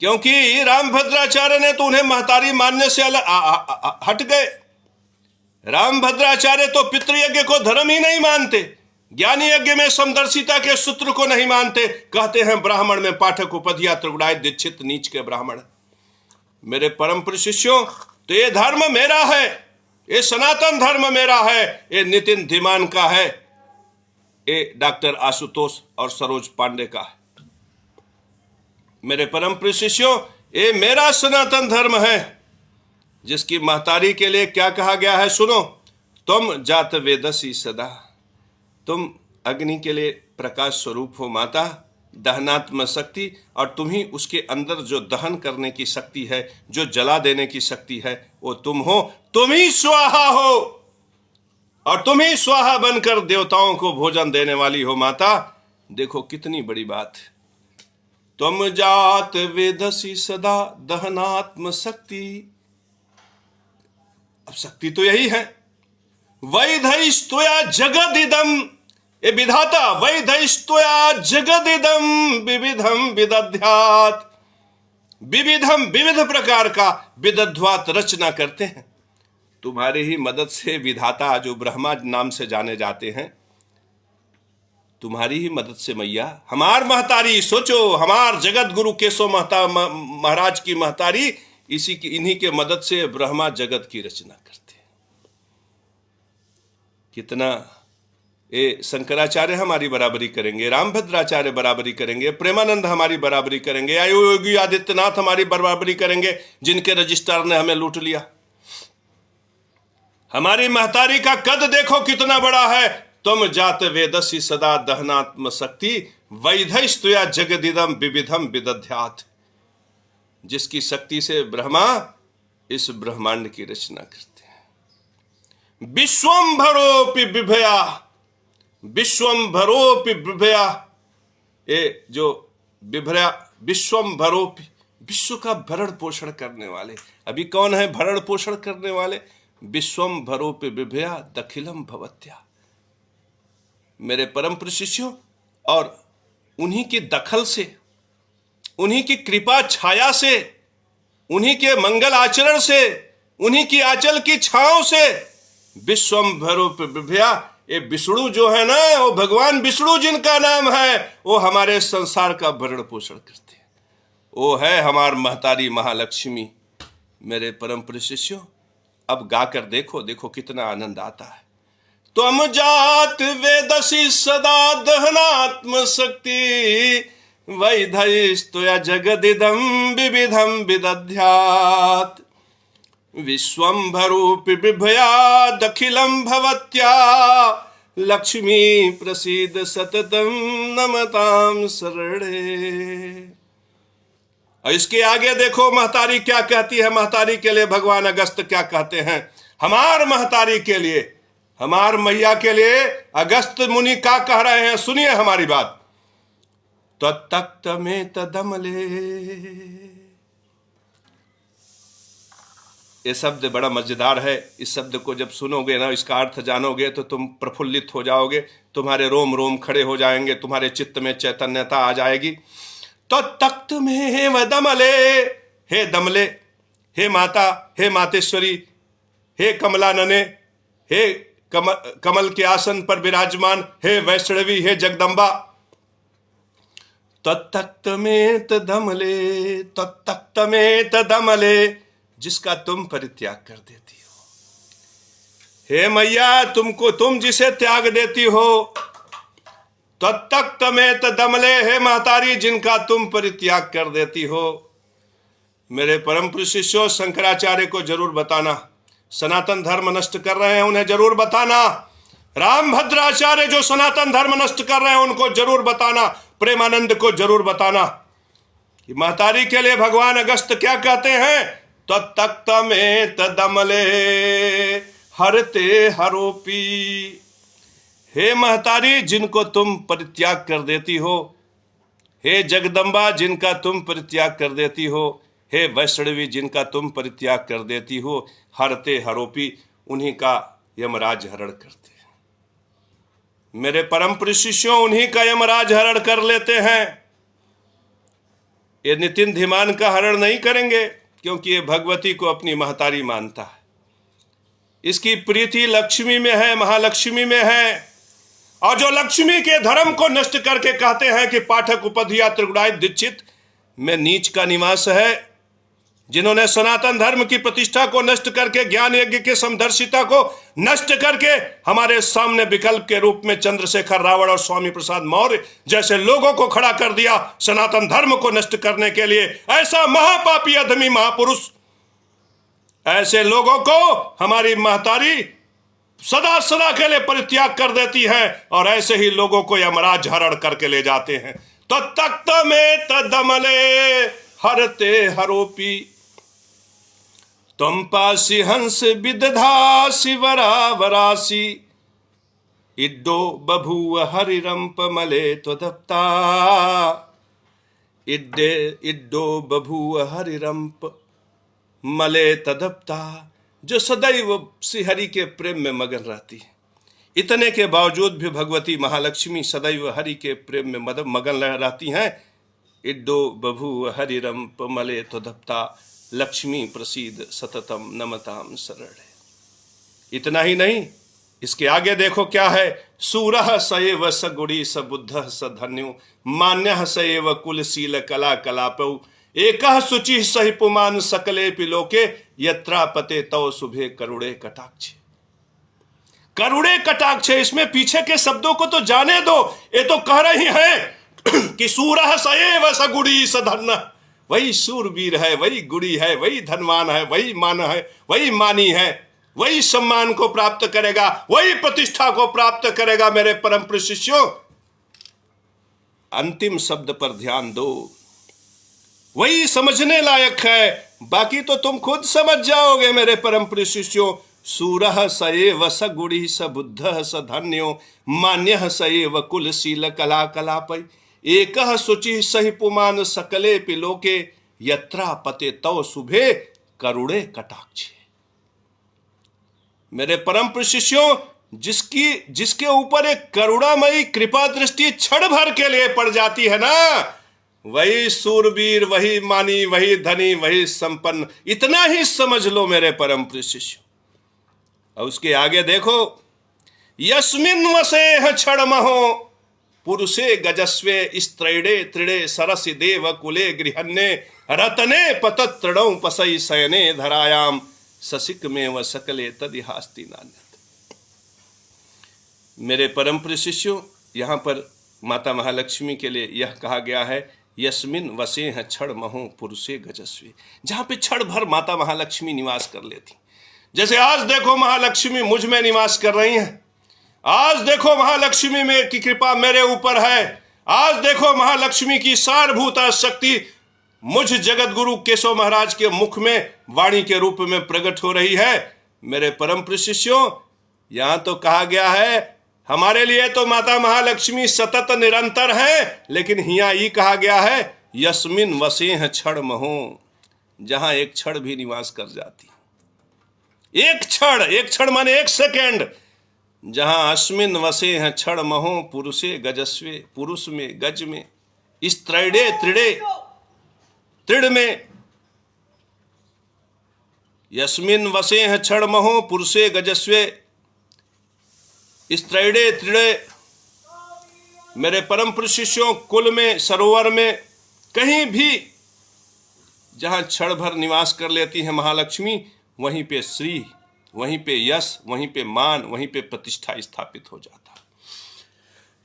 क्योंकि रामभद्राचार्य ने तो उन्हें महतारी मानने से हट गए। रामभद्राचार्य तो पितृयज्ञ को धर्म ही नहीं मानते, ज्ञानी यज्ञ में समदर्शिता के सूत्र को नहीं मानते। कहते हैं ब्राह्मण में पाठक उपाध्याय त्रिगुणाय दीक्षित नीच के ब्राह्मण। मेरे परम प्रिय शिष्यों, तो ये धर्म मेरा है, ये सनातन धर्म मेरा है, ये नितिन धीमान का है, ये डॉक्टर आशुतोष और सरोज पांडे का है। मेरे परम प्रिय शिष्यों, ये मेरा सनातन धर्म है, जिसकी महतारी के लिए क्या कहा गया है सुनो। तुम जात वेदसी सदा, तुम अग्नि के लिए प्रकाश स्वरूप हो माता, दहनात्म शक्ति, और तुम ही उसके अंदर जो दहन करने की शक्ति है, जो जला देने की शक्ति है, वो तुम हो। तुम ही स्वाहा हो, और तुम ही स्वाहा बनकर देवताओं को भोजन देने वाली हो माता। देखो कितनी बड़ी बात है। तुम जात वेदसी सदा दहनात्म शक्ति। अब शक्ति तो यही है। वैधैस्तोया जगदिदम, ये विधाता, वैधैस्तोया जगदिदम विविधम विदध्यात्। विविधम, विविध प्रकार का, विदध्वात रचना करते हैं। तुम्हारे ही मदद से विधाता, जो ब्रह्मा नाम से जाने जाते हैं, तुम्हारी ही मदद से मैया, हमार महतारी, सोचो, हमार जगत गुरु केशव महाराज की महतारी, इसी की, इन्हीं के मदद से ब्रह्मा जगत की रचना करते हैं। कितना ये शंकराचार्य हमारी बराबरी करेंगे, रामभद्राचार्य बराबरी करेंगे, प्रेमानंद हमारी बराबरी करेंगे, योगी आदित्यनाथ हमारी बराबरी करेंगे, जिनके रजिस्ट्रार ने हमें लूट लिया। हमारी महतारी का कद देखो कितना बड़ा है। तुम जात वेदसी सदा दहनात्म शक्ति, वैधैस्तुया जगदिदम विविधम विदध्यात्। जिसकी शक्ति से ब्रह्मा इस ब्रह्मांड की रचना करते हैं। विश्वंभरोपि विभया, विश्वंभरोपि विभया, ये जो विभया, विश्वंभरोपि, विश्व का भरण पोषण करने वाले। अभी कौन है भरण पोषण करने वाले? विश्वंभरोपि विभया दखिलम भवत्या। मेरे परम प्रिय शिष्यों, और उन्हीं की दखल से, उन्हीं की कृपा छाया से, उन्हीं के मंगल आचरण से, उन्हीं की आंचल की छांव से विश्वंभरोपि विभया, ये विष्णु जो है ना, वो भगवान विष्णु जिनका नाम है, वो हमारे संसार का भरण पोषण करते हैं। वो है हमार महतारी महालक्ष्मी। मेरे परम प्रिय शिष्यों, अब गाकर देखो, देखो कितना आनंद आता है। तुम जात वेदसी सदा दहनात्म शक्ति, वैधैस्तुया जगदिदम विविधम विदध्यात्। विश्वंभरोपि विभया दखिलम भवत्या, लक्ष्मी प्रसीद सततम नमताम शरणे। और इसके आगे देखो महतारी क्या कहती है। महतारी के लिए भगवान अगस्त क्या कहते हैं? हमार महतारी के लिए, हमार मैया के लिए अगस्त मुनि क्या कह रहे हैं, सुनिए हमारी बात। तत्तक्त में तदमले, ये शब्द बड़ा मजेदार है। इस शब्द को जब सुनोगे ना, इसका अर्थ जानोगे, तो तुम प्रफुल्लित हो जाओगे, तुम्हारे रोम रोम खड़े हो जाएंगे, तुम्हारे चित्त में चैतन्यता आ जाएगी। तो तख्त में व दमले, हे दमले, हे माता, हे मातेश्वरी, हे कमलानने, हे कमल के आसन पर विराजमान, हे वैष्णवी, हे जगदम्बा। तत्तक्त में तदमले, तत्तक्त में तदमले, जिसका तुम परित्याग कर देती हो। हे मैया, तुम जिसे त्याग देती हो, तत्तक तमेत दमले, हे महतारी जिनका तुम परित्याग कर देती हो। मेरे परम पुरुष शिष्यों, शंकराचार्य को जरूर बताना, सनातन धर्म नष्ट कर रहे हैं उन्हें जरूर बताना, राम भद्राचार्य जो सनातन धर्म नष्ट कर रहे हैं उनको जरूर बताना, प्रेमानंद को जरूर बताना कि महतारी के लिए भगवान अगस्त क्या कहते हैं, तत्तक तमेत दमले हरते हरोपी। हे महतारी जिनको तुम परित्याग कर देती हो, हे जगदम्बा जिनका तुम परित्याग कर देती हो, हे वैष्णवी जिनका तुम परित्याग कर देती हो, हरते हरोपी, उन्हीं का यमराज हरण करते हैं। मेरे परम पुरुष शिष्यों, उन्हीं का यमराज हरण कर लेते हैं। ये नितिन धीमान का हरण नहीं करेंगे, क्योंकि ये भगवती को अपनी महतारी मानता है। इसकी प्रीति लक्ष्मी में है, महालक्ष्मी में है। और जो लक्ष्मी के धर्म को नष्ट करके कहते हैं कि पाठक उपधिया त्रिगुणाय दीक्षित में नीच का निवास है, जिन्होंने सनातन धर्म की प्रतिष्ठा को नष्ट करके, ज्ञान यज्ञ के समदर्शिता को नष्ट करके हमारे सामने विकल्प के रूप में चंद्रशेखर रावण और स्वामी प्रसाद मौर्य जैसे लोगों को खड़ा कर दिया सनातन धर्म को नष्ट करने के लिए, ऐसा महापापी अधमी महापुरुष, ऐसे लोगों को हमारी महतारी सदा सदा के लिए परित्याग कर देती है और ऐसे ही लोगों को यमराज हरण करके ले जाते हैं। तो तख्त में तदमले हरते हरोपी, तुम पासी हंस विदधासी वरावरासी, इड्डो बभूव हरिरंप मले त्वदप्ता, इड्डो बभूव हरिरंप मले तदप्ता, जो सदैव श्रीहरि के प्रेम में मगन रहती है। इतने के बावजूद भी भगवती महालक्ष्मी सदैव हरि के प्रेम में मगन रहती हैं। इड्डो बभूव हरिरंप मले त्वदप्ता, लक्ष्मी प्रसीद सततम नमताम शरणे। इतना ही नहीं, इसके आगे देखो क्या है, सूरः सएव सगुड़ी सबुद्धः सधन्यो, मान्यः सएव कुलशील कला कलापौ, एकः शुचिः सहि पुमान सकले पिलोके, यत्रापते तव शुभे करुणे कटाक्षे। करुणे कटाक्षे, इसमें पीछे के शब्दों को तो जाने दो। ये तो कह रही हैं कि सूरः सएव सगुड़ी सधन्य, वही सूरवीर है, वही गुड़ी है, वही धनवान है, वही मान है, वही मानी है, वही सम्मान को प्राप्त करेगा, वही प्रतिष्ठा को प्राप्त करेगा। मेरे परम प्रिय शिष्यों, अंतिम शब्द पर ध्यान दो, वही समझने लायक है, बाकी तो तुम खुद समझ जाओगे। मेरे परम प्रिय शिष्यों, सूरः सएव सगुड़ी सबुद्धः सधन्यो, मान्यः सएव कुलशील कला कलापै, एकः शुचिः सहि पुमान सकले पिलोके, यत्रा पते तव शुभे करुणे कटाक्षे। मेरे परम प्रिय शिष्यों, जिसके ऊपर एक करुणामयी कृपा दृष्टि क्षण भर के लिए पड़ जाती है ना, वही सूरवीर, वही मानी, वही धनी, वही संपन्न। इतना ही समझ लो मेरे परम प्रिय शिष्य। और उसके आगे देखो, यस्मिन् वसेह क्षणमहो पुरुषे गजस्वे, स्त्रैडे त्रिडे सरसि देव कुले गृहन्ने, रतने पतत्रणौ पसई शयने धरायाम, ससिक में व सकले तदिहास्ति नान्यत्। मेरे परम प्रिय शिष्यों, यहाँ पर माता महालक्ष्मी के लिए यह कहा गया है, यस्मिन वसेह क्षण महो पुरुषे गजस्वी, जहां पे क्षण भर माता महालक्ष्मी निवास कर लेती। जैसे आज देखो महालक्ष्मी मुझ में निवास कर रही हैं, आज देखो महालक्ष्मी में की कृपा मेरे ऊपर है, आज देखो महालक्ष्मी की सारभूत शक्ति मुझ जगत गुरु केशव महाराज के मुख में वाणी के रूप में प्रकट हो रही है। मेरे परम प्रिय शिष्यों, यहां तो कहा गया है, हमारे लिए तो माता महालक्ष्मी सतत निरंतर है, लेकिन हिया ये कहा गया है, यस्मिन वसेह क्षण महो, जहां एक क्षण भी निवास कर जाती। एक क्षण माने एक सेकेंड, जहां अस्मिन वसेह क्षण महो पुरुषे गजस्वे, पुरुष में, गज में, स्त्रैडे त्रिडे, त्रिड में, यस्मिन वसेह क्षण महो पुरुषे गजस्वे, स्त्रैडे त्रिडे। मेरे परम पुरुष शिष्यों, कुल में, सरोवर में, कहीं भी जहाँ क्षण भर निवास कर लेती है महालक्ष्मी, वहीं पे श्री, वहीं पे यश, वहीं पे मान, वहीं पे प्रतिष्ठा स्थापित हो जाता है।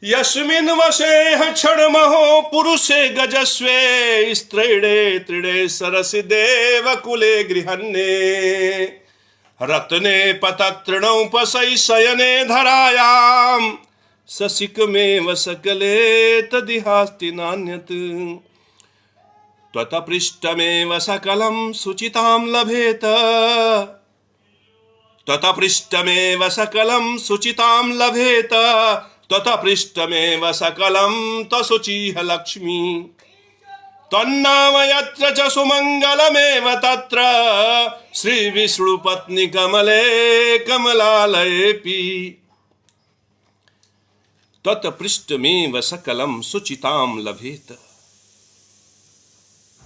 यस्मिन् वसे क्षण महो पुरुषे गजस्वे, स्त्रीणे त्रिणे सरसि देव कुले गृहन्ने, रत्ने पतत्रिणौ पसै शयने धरायाम, ससिकमेव सकले तदिहास्ति नान्यत्, त्वत्पृष्ठमेव सकलं शुचितां लभेत, त्वत्पृष्ठमेव सकलं शुचितां लभेत, त्वत्पृष्ठमेव सकलं त्वशुचिः लक्ष्मी, त्वन्नाम यत्र च सुमङ्गलमेव तत्र, श्रीविष्णुपत्नी कमले कमलालयेऽपि, त्वत्पृष्ठमेव सकलं शुचितां लभेत,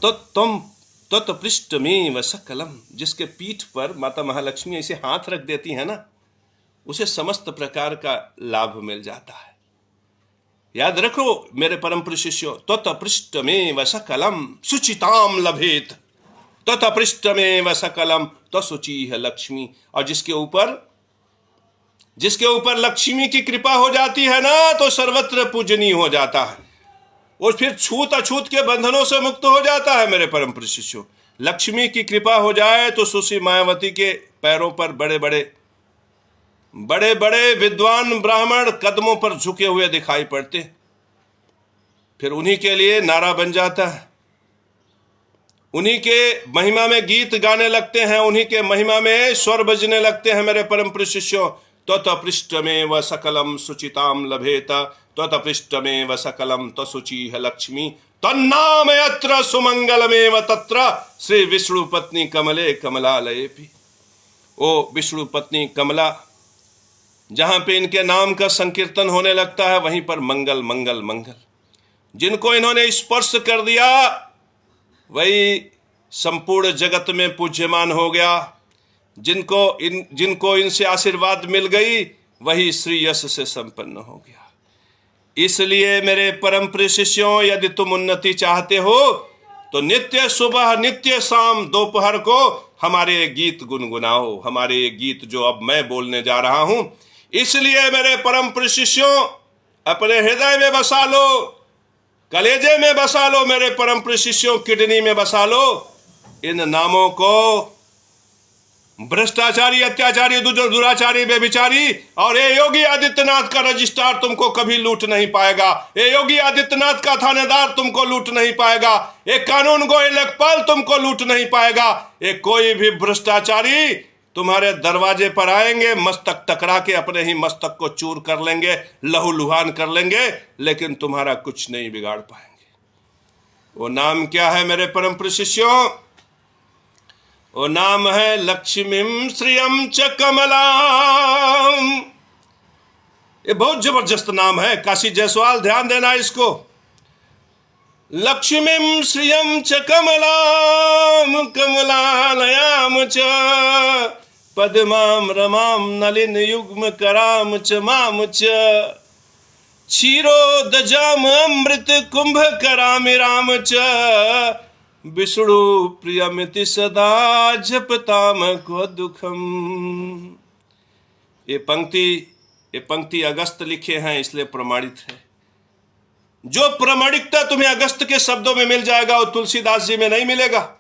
त्वत्पृष्ठमेव सकलम, जिसके पीठ पर माता महालक्ष्मी ऐसे हाथ रख देती है ना, उसे समस्त प्रकार का लाभ मिल जाता है। याद रखो मेरे परम प्रिय शिष्यों, त्वत्पृष्ठमेव सकलम शुचिताम लभेत, त्वत्पृष्ठमेव सकलम त्वशुचिः लक्ष्मी। और जिसके ऊपर लक्ष्मी की कृपा हो जाती है ना, तो सर्वत्र पूजनीय हो जाता है, और फिर छूत अछूत के बंधनों से मुक्त हो जाता है। मेरे परम प्रिय शिष्यों, लक्ष्मी की कृपा हो जाए तो सुश्री मायावती के पैरों पर बड़े बड़े विद्वान ब्राह्मण कदमों पर झुके हुए दिखाई पड़ते, फिर उन्हीं के लिए नारा बन जाता है, उन्हीं के महिमा में गीत गाने लगते हैं, उन्हीं के महिमा में स्वर बजने लगते हैं। मेरे परम प्रिय शिष्यों, त्वत्पृष्ठमेव सकलम शुचिताम लभेत, त्वत्पृष्ठमेव सकलम त्वशुचिः लक्ष्मी, तन्नाम यत्र सुमंगलमेव तत्र, श्री विष्णु पत्नी कमले कमलालयेऽपि। ओ विष्णु पत्नी कमला, जहां पे इनके नाम का संकीर्तन होने लगता है, वहीं पर मंगल मंगल मंगल। जिनको इन्होंने स्पर्श कर दिया वही संपूर्ण जगत में पूज्यमान हो गया, जिनको इनसे आशीर्वाद मिल गई वही श्री यश से संपन्न हो गया। इसलिए मेरे परम प्रिय शिष्यों, यदि तुम उन्नति चाहते हो तो नित्य सुबह नित्य शाम दोपहर को हमारे गीत गुनगुनाओ, हमारे गीत जो अब मैं बोलने जा रहा हूं। इसलिए मेरे परम प्रिय शिष्यों, अपने हृदय में बसा लो, कलेजे में बसा लो, मेरे परम प्रिय शिष्यों, किडनी में बसा लो इन नामों को। भ्रष्टाचारी, अत्याचारी, दुराचारी, बेविचारी और ये योगी आदित्यनाथ का रजिस्ट्रार तुमको कभी लूट नहीं पाएगा, ये योगी आदित्यनाथ का थानेदार तुमको लूट नहीं पाएगा, ये कानून गोये लेखपाल तुमको लूट नहीं पाएगा। ये कोई भी भ्रष्टाचारी तुम्हारे दरवाजे पर आएंगे, मस्तक टकरा के अपने ही मस्तक को चूर कर लेंगे, लहूलुहान कर लेंगे, लेकिन तुम्हारा कुछ नहीं बिगाड़ पाएंगे। वो नाम क्या है मेरे परम प्रिय शिष्यों? वो नाम है लक्ष्मीं श्रियं च कमलाम। ये बहुत जबरदस्त नाम है, काशी जायसवाल ध्यान देना इसको। लक्ष्मीं श्रियं च कमलाम कमलालयाम च पद्मां रमां नलिन युग्म कराम च माम च क्षीरोदजाम अमृत कुंभ करामि राम च विष्णु प्रियमिति सदा जपताम को दुखम। ये पंक्ति अगस्त लिखे हैं, इसलिए प्रमाणित है। जो प्रमाणिकता तुम्हें अगस्त के शब्दों में मिल जाएगा वो तुलसीदास जी में नहीं मिलेगा।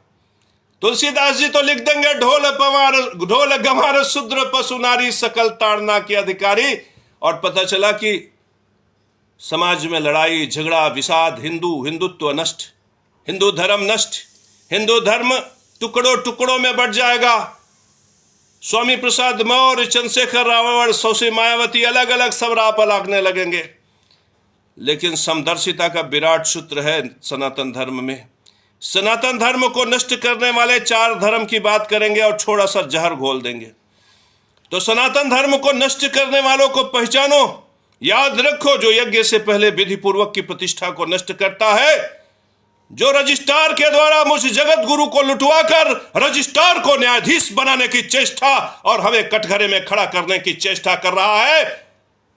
तुलसीदास जी तो लिख देंगे ढोल गंवार शूद्र पशु नारी सकल ताड़ना के अधिकारी, और पता चला कि समाज में लड़ाई झगड़ा विषाद, हिंदुत्व नष्ट, हिंदू धर्म नष्ट, हिंदू धर्म टुकड़ों टुकड़ों में बढ़ जाएगा। स्वामी प्रसाद मौर्य, चंद्रशेखर रावण, सुश्री मायावती अलग अलग सब राह लागने लगेंगे। लेकिन समदर्शिता का विराट सूत्र है सनातन धर्म में। सनातन धर्म को नष्ट करने वाले 4 धर्म की बात करेंगे और थोड़ा सा जहर घोल देंगे। तो सनातन धर्म को नष्ट करने वालों को पहचानो, याद रखो। जो यज्ञ से पहले विधि पूर्वक की प्रतिष्ठा को नष्ट करता है, जो रजिस्ट्रार के द्वारा मुझ जगत गुरु को लुटवाकर रजिस्ट्रार को न्यायाधीश बनाने की चेष्टा और हमें कटघरे में खड़ा करने की चेष्टा कर रहा है,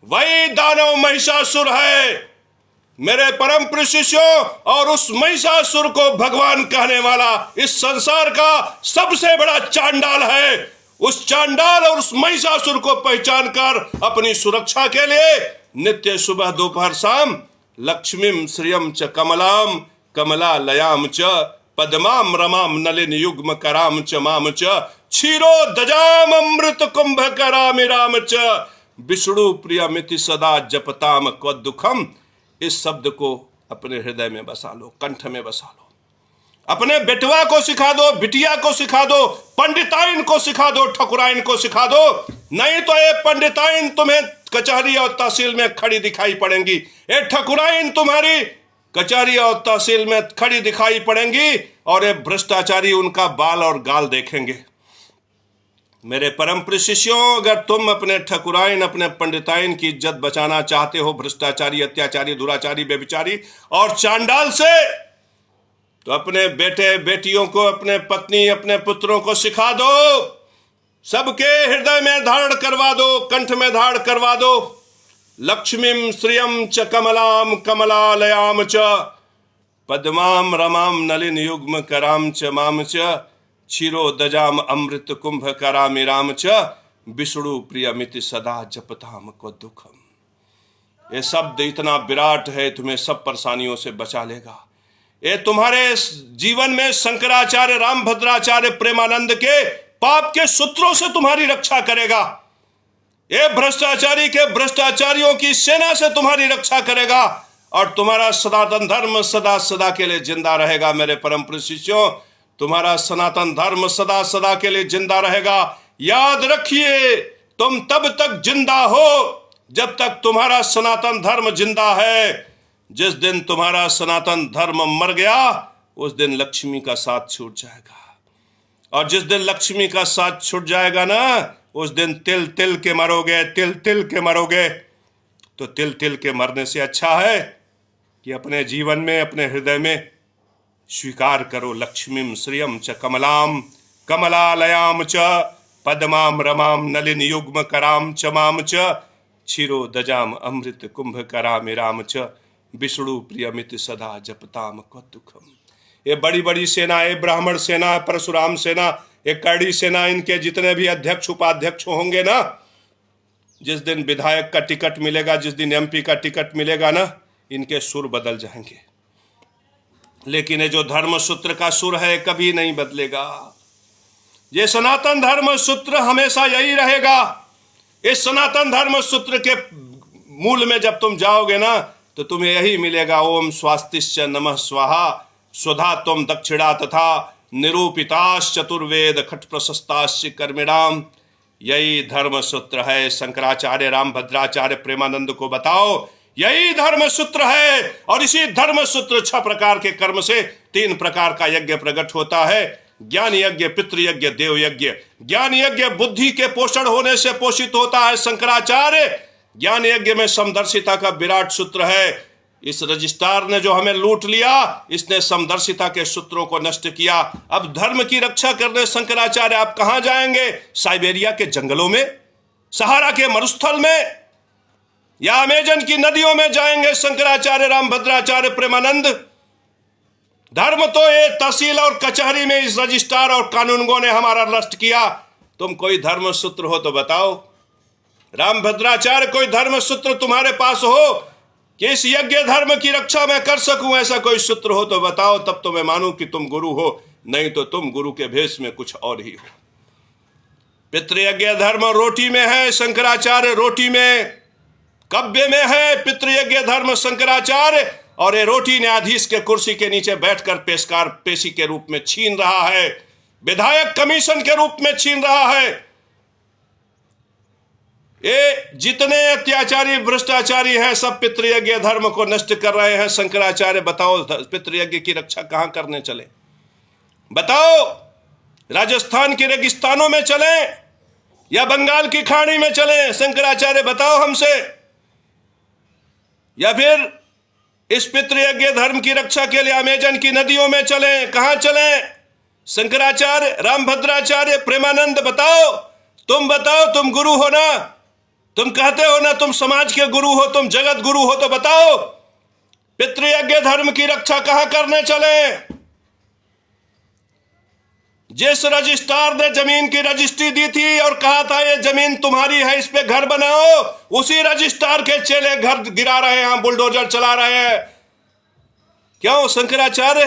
वही दानव महिषासुर है मेरे परम प्रिय शिष्यों, और उस महिषासुर को भगवान कहने वाला इस संसार का सबसे बड़ा चांडाल है। उस चांडाल और उस महिषासुर को पहचान कर अपनी सुरक्षा के लिए नित्य सुबह दोपहर शाम लक्ष्मीम श्रियम च कमलाम कमला लयाम च पद्माम रमाम नलिन युग्म कराम च माम च क्षीरो दजाम अमृत कुंभ करामि राम च विष्णु प्रियमिति सदा जपताम क्व दुखम। इस शब्द को अपने हृदय में बसा लो, कंठ में बसा लो। अपने बेटवा को सिखा दो, बिटिया को सिखा दो, पंडिताइन को सिखा दो, ठकुराइन को सिखा दो। नहीं तो ये पंडिताइन तुम्हें कचहरी और तहसील में खड़ी दिखाई पड़ेंगी, ये ठकुराइन तुम्हारी कचहरी और तहसील में खड़ी दिखाई पड़ेंगी, और ये भ्रष्टाचारी उनका बाल और गाल देखेंगे। मेरे परम प्रिय शिष्यों, अगर तुम अपने ठकुराइन, अपने पंडिताइन की इज्जत बचाना चाहते हो भ्रष्टाचारी, अत्याचारी, दुराचारी, व्यभिचारी और चांडाल से, तो अपने बेटे बेटियों को, अपने पत्नी, अपने पुत्रों को सिखा दो, सबके हृदय में धारण करवा दो, कंठ में धारण करवा दो। लक्ष्मीम श्रियम च कमलाम कमलालयाम च पद्माम रमाम नलिन युग्म कराम च माम च क्षीरो दजाम अमृत कुंभ करामि राम च विष्णु प्रियमिति सदा जपताम को दुखम। ये शब्द इतना विराट है, तुम्हें सब परेशानियों से बचा लेगा। ये तुम्हारे जीवन में शंकराचार्य, रामभद्राचार्य, प्रेमानंद के पाप के सूत्रों से तुम्हारी रक्षा करेगा। ये भ्रष्टाचारी के भ्रष्टाचारियों की सेना से तुम्हारी रक्षा करेगा, और तुम्हारा सनातन धर्म सदा सदा के लिए जिंदा रहेगा। मेरे परम प्रिय शिष्यों, तुम्हारा सनातन धर्म सदा सदा के लिए जिंदा रहेगा। याद रखिए, तुम तब तक जिंदा हो जब तक तुम्हारा सनातन धर्म जिंदा है। जिस दिन तुम्हारा सनातन धर्म मर गया, उस दिन लक्ष्मी का साथ छूट जाएगा, और जिस दिन लक्ष्मी का साथ छूट जाएगा ना, उस दिन तिल तिल के मरोगे, तिल तिल के मरोगे। तो तिल तिल के मरने से अच्छा है कि अपने जीवन में, अपने हृदय में स्वीकार करो, लक्ष्मीम श्रियम च कमलाम कमलालयाम च पद्माम रमाम नलिन युग्म कराम च माम च क्षीरो दजाम अमृत कुंभ करामि राम च विष्णु प्रियमिति सदा जपताम को दुखम। ये बड़ी बड़ी सेना, ये ब्राह्मण सेना, परशुराम सेना, ये कड़ी सेना, इनके जितने भी अध्यक्ष उपाध्यक्ष होंगे ना, जिस दिन विधायक का टिकट मिलेगा, जिस दिन एमपी का टिकट मिलेगा ना, इनके सुर बदल जाएंगे। लेकिन ये जो धर्म सूत्र का सुर है कभी नहीं बदलेगा। ये सनातन धर्म सूत्र हमेशा यही रहेगा। इस सनातन धर्म सूत्र के मूल में जब तुम जाओगे ना, तो तुम्हें यही मिलेगा। ओम स्वास्तिश्च नमः स्वाहा स्वधा तुम दक्षिणा तथा निरूपिताश्च चतुर्वेद खट प्रशस्ताश्च कर्मिणाम। यही धर्म सूत्र है। शंकराचार्य, रामभद्राचार्य, प्रेमानंद को बताओ, यही धर्म सूत्र है। और इसी धर्म सूत्र 6 प्रकार के कर्म से 3 प्रकार का यज्ञ प्रकट होता है। ज्ञान यज्ञ, पितृयज्ञ, देव यज्ञ। ज्ञान यज्ञ बुद्धि के पोषण होने से पोषित होता है शंकराचार्य। ज्ञान यज्ञ में समदर्शिता का विराट सूत्र है। इस रजिस्ट्रार ने जो हमें लूट लिया, इसने समदर्शिता के सूत्रों को नष्ट किया। अब धर्म की रक्षा करने शंकराचार्य आप कहां जाएंगे? साइबेरिया के जंगलों में, सहारा के मरुस्थल में, या अमेजन की नदियों में जाएंगे शंकराचार्य, रामभद्राचार्य, प्रेमानंद? धर्म तो ये तहसील और कचहरी में इस रजिस्ट्रार और कानूनगों ने हमारा नष्ट किया। तुम कोई धर्म सूत्र हो तो बताओ। रामभद्राचार्य, कोई धर्म सूत्र तुम्हारे पास हो कि इस यज्ञ धर्म की रक्षा मैं कर सकूं, ऐसा कोई सूत्र हो तो बताओ, तब तो मैं मानूं कि तुम गुरु हो। नहीं तो तुम गुरु के भेष में कुछ और ही हो। पितृयज्ञ धर्म रोटी में है, शंकराचार्य रोटी में, कब्य में है पितृयज्ञ धर्म शंकराचार्य। और ये रोटी न्यायाधीश के कुर्सी के नीचे बैठकर पेशकार पेशी के रूप में छीन रहा है, विधायक कमीशन के रूप में छीन रहा है। ये जितने अत्याचारी भ्रष्टाचारी हैं, सब पितृयज्ञ धर्म को नष्ट कर रहे हैं। शंकराचार्य बताओ, पितृयज्ञ की रक्षा कहां करने चले? बताओ, राजस्थान के रेगिस्तानों में चले या बंगाल की खाड़ी में चले? शंकराचार्य बताओ हमसे। या फिर इस पितृयज्ञ धर्म की रक्षा के लिए अमेजन की नदियों में चले? कहां चले? शंकराचार्य, रामभद्राचार्य, प्रेमानंद बताओ। तुम बताओ, तुम गुरु हो ना, तुम कहते हो ना तुम समाज के गुरु हो, तुम जगत गुरु हो, तो बताओ पितृयज्ञ धर्म की रक्षा कहां करने चले? जिस रजिस्ट्रार ने जमीन की रजिस्ट्री दी थी और कहा था ये जमीन तुम्हारी है, इस पे घर बनाओ, उसी रजिस्ट्रार के चेले घर गिरा रहे हैं, बुलडोजर चला रहे हैं। क्यों शंकराचार्य?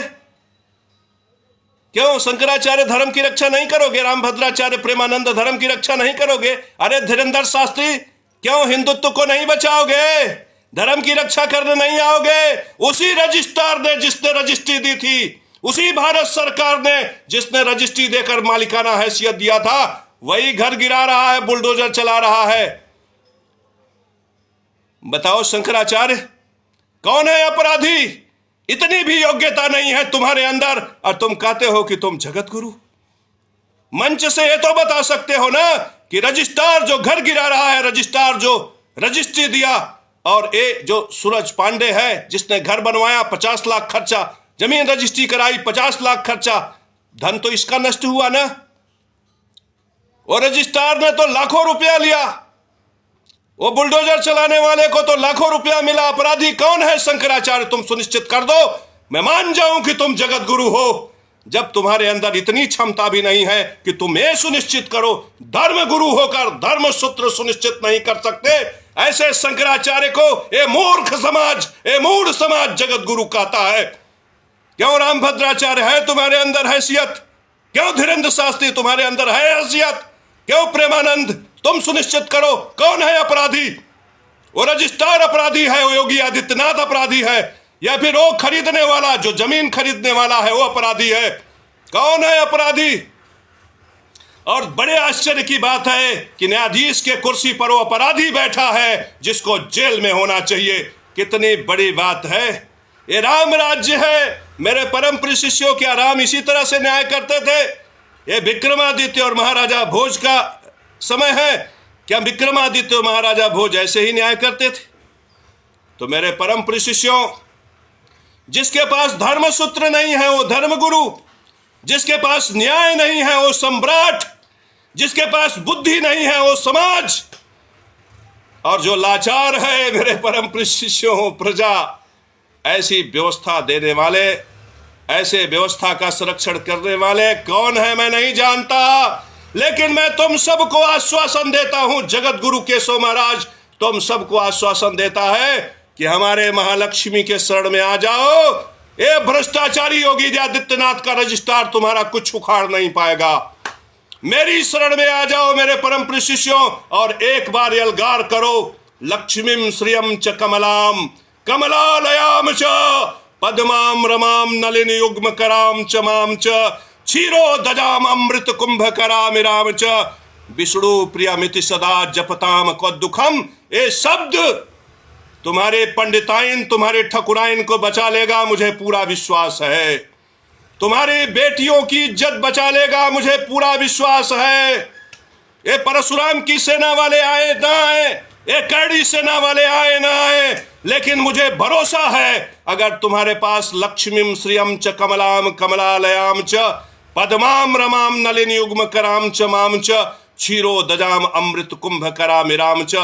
क्यों शंकराचार्य धर्म की रक्षा नहीं करोगे? रामभद्राचार्य प्रेमानंद धर्म की रक्षा नहीं करोगे? अरे धीरेन्द्र शास्त्री, क्यों हिंदुत्व को नहीं बचाओगे? धर्म की रक्षा करने नहीं आओगे? उसी रजिस्ट्रार ने जिसने रजिस्ट्री दी थी, उसी भारत सरकार ने जिसने रजिस्ट्री देकर मालिकाना हैसियत दिया था, वही घर गिरा रहा है, बुलडोजर चला रहा है। बताओ शंकराचार्य, कौन है अपराधी? इतनी भी योग्यता नहीं है तुम्हारे अंदर और तुम कहते हो कि तुम जगत गुरु। मंच से ये तो बता सकते हो ना कि रजिस्ट्रार जो घर गिरा रहा है, रजिस्ट्रार जो रजिस्ट्री दिया, और ये जो सूरज पांडे है जिसने घर बनवाया, 50 लाख खर्चा, जमीन रजिस्ट्री कराई, 50 लाख खर्चा, धन तो इसका नष्ट हुआ ना। और रजिस्ट्रार ने तो लाखों रुपया लिया, वो बुलडोजर चलाने वाले को तो लाखों रुपया मिला। अपराधी कौन है शंकराचार्य? तुम सुनिश्चित कर दो, मैं मान जाऊं कि तुम जगत गुरु हो। जब तुम्हारे अंदर इतनी क्षमता भी नहीं है कि तुम ये सुनिश्चित करो, धर्म गुरु होकर धर्म सूत्र सुनिश्चित नहीं कर सकते, ऐसे शंकराचार्य को ये मूर्ख समाज, ये मूढ़ समाज जगत गुरु कहता है। क्यों रामभद्राचार्य है तुम्हारे अंदर हैसियत? क्यों धीरेन्द्र शास्त्री तुम्हारे अंदर है हैसियत? क्यों प्रेमानंद? तुम सुनिश्चित करो कौन है अपराधी। वो रजिस्ट्रार अपराधी है, वो योगी आदित्यनाथ अपराधी है, या फिर वो खरीदने वाला, जो जमीन खरीदने वाला है, वो अपराधी है? कौन है अपराधी? और बड़े आश्चर्य की बात है कि न्यायाधीश के कुर्सी पर वो अपराधी बैठा है जिसको जेल में होना चाहिए। कितनी बड़ी बात है। ये राम राज्य है मेरे परम प्रिय शिष्यों। क्या राम इसी तरह से न्याय करते थे? ये विक्रमादित्य और महाराजा भोज का समय है। क्या विक्रमादित्य और महाराजा भोज ऐसे ही न्याय करते थे? तो मेरे परम प्रिय शिष्यों, जिसके पास धर्म सूत्र नहीं है वो धर्म गुरु, जिसके पास न्याय नहीं है वो सम्राट, जिसके पास बुद्धि नहीं है वो समाज, और जो लाचार है मेरे परम प्रिय शिष्यों प्रजा, ऐसी व्यवस्था देने वाले, ऐसे व्यवस्था का संरक्षण करने वाले कौन है मैं नहीं जानता। लेकिन मैं तुम सबको आश्वासन देता हूं, जगत गुरु केशव महाराज तुम सबको आश्वासन देता है कि हमारे महालक्ष्मी के शरण में आ जाओ। ये भ्रष्टाचारी योगी आदित्यनाथ का रजिस्ट्रार तुम्हारा कुछ उखाड़ नहीं पाएगा। मेरी शरण में आ जाओ मेरे परम प्रिय शिष्यों, और एक बार यलगार करो, लक्ष्मीम श्रियम च कमलाम कमलालयाम च पद्माम रमाम नलिन युग्म कराम च माम च क्षीरो दजाम अमृत कुंभ करामिराम च विष्णु प्रियमिति सदा जपताम को दुखम। ये शब्द तुम्हारे पंडिताइन, तुम्हारे ठकुराइन को बचा लेगा, मुझे पूरा विश्वास है। तुम्हारी बेटियों की इज्जत बचा लेगा, मुझे पूरा विश्वास है। ये परशुराम की सेना वाले आए ना आए, ये करड़ी सेना वाले आए ना आए, लेकिन मुझे भरोसा है अगर तुम्हारे पास लक्ष्मीम श्रियम च कमलाम कमलालयाम च पद्माम रमाम नलिन युग्म कराम च माम च क्षीरो दजाम अमृत कुंभ करामिराम च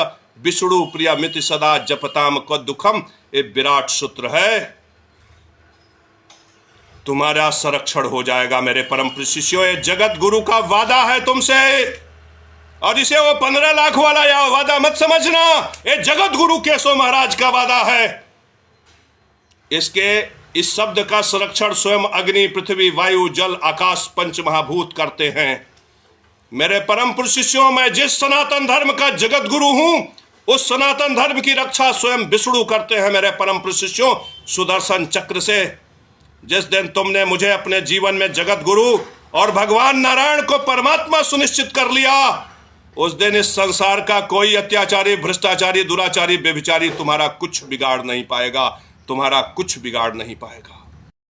विष्णु प्रियमिति सदा जपताम को दुखम। ये विराट सूत्र है, तुम्हारा संरक्षण हो जाएगा मेरे परम प्रिय शिष्यों। ये जगत गुरु का वादा है तुमसे, और इसे वो 15 लाख वाला या वादा मत समझना, ये जगत गुरु केशव महाराज का वादा है। इस शब्द का संरक्षण स्वयं अग्नि पृथ्वी वायु जल आकाश पंच महाभूत करते हैं। मेरे परम पुरुष शिष्यों, मैं जिस सनातन धर्म का जगत गुरु हूं, उस सनातन धर्म की रक्षा स्वयं विष्णु करते हैं मेरे परम पुरुष शिष्यों, सुदर्शन चक्र से। जिस दिन तुमने मुझे अपने जीवन में जगत गुरु और भगवान नारायण को परमात्मा सुनिश्चित कर लिया, उस दिन इस संसार का कोई अत्याचारी, भ्रष्टाचारी, दुराचारी, व्यभिचारी तुम्हारा कुछ बिगाड़ नहीं पाएगा, तुम्हारा कुछ बिगाड़ नहीं पाएगा।